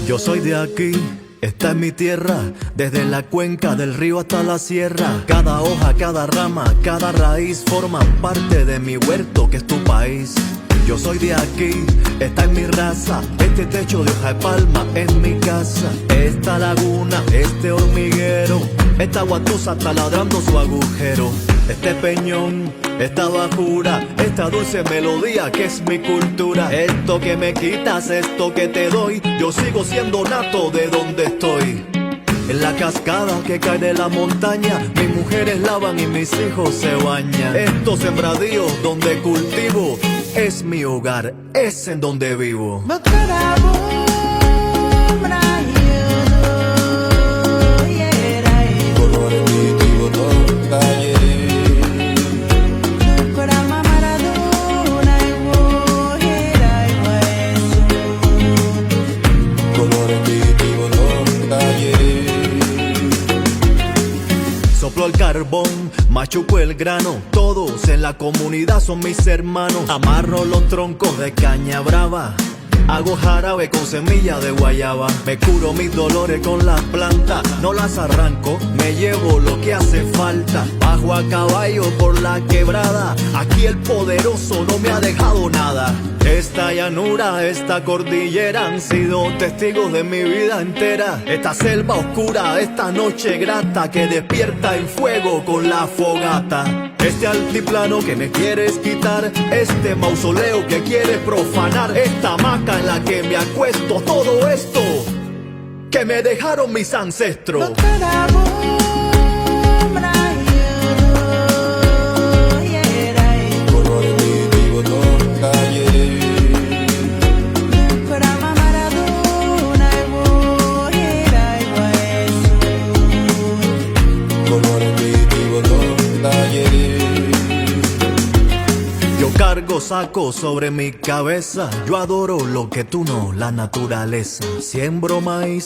Yo soy de aquí, esta es mi tierra, desde la cuenca del río hasta la sierra. Cada hoja, cada rama, cada raíz forman parte de mi huerto que es tu país. Yo soy de aquí, esta es mi raza, este techo de hoja de palma es mi casa. Esta laguna, este hormiguero, esta guatusa está ladrando su agujero. Este peñón, esta bajura, esta dulce melodía que es mi cultura. Esto que me quitas, esto que te doy, yo sigo siendo nato de donde estoy. En la cascada que cae de la montaña, mis mujeres lavan y mis hijos se bañan. Estos sembradíos donde cultivo, es mi hogar, es en donde vivo. Soplo el carbón, machuco el grano, todos en la comunidad son mis hermanos. Amarro los troncos de caña brava, hago jarabe con semilla de guayaba. Me curo mis dolores con las plantas, no las arranco, me llevo lo que hace falta. Bajo a caballo por la quebrada, aquí el poderoso no me ha dejado nada. Esta llanura, esta cordillera han sido testigos de mi vida entera. Esta selva oscura, esta noche grata que despierta en fuego con la fogata. Este altiplano que me quieres quitar, este mausoleo que quieres profanar, esta hamaca en la que me acuesto, todo esto que me dejaron mis ancestros. Yo cargo saco sobre mi cabeza, yo adoro lo que tú no, la naturaleza. Siembro maíz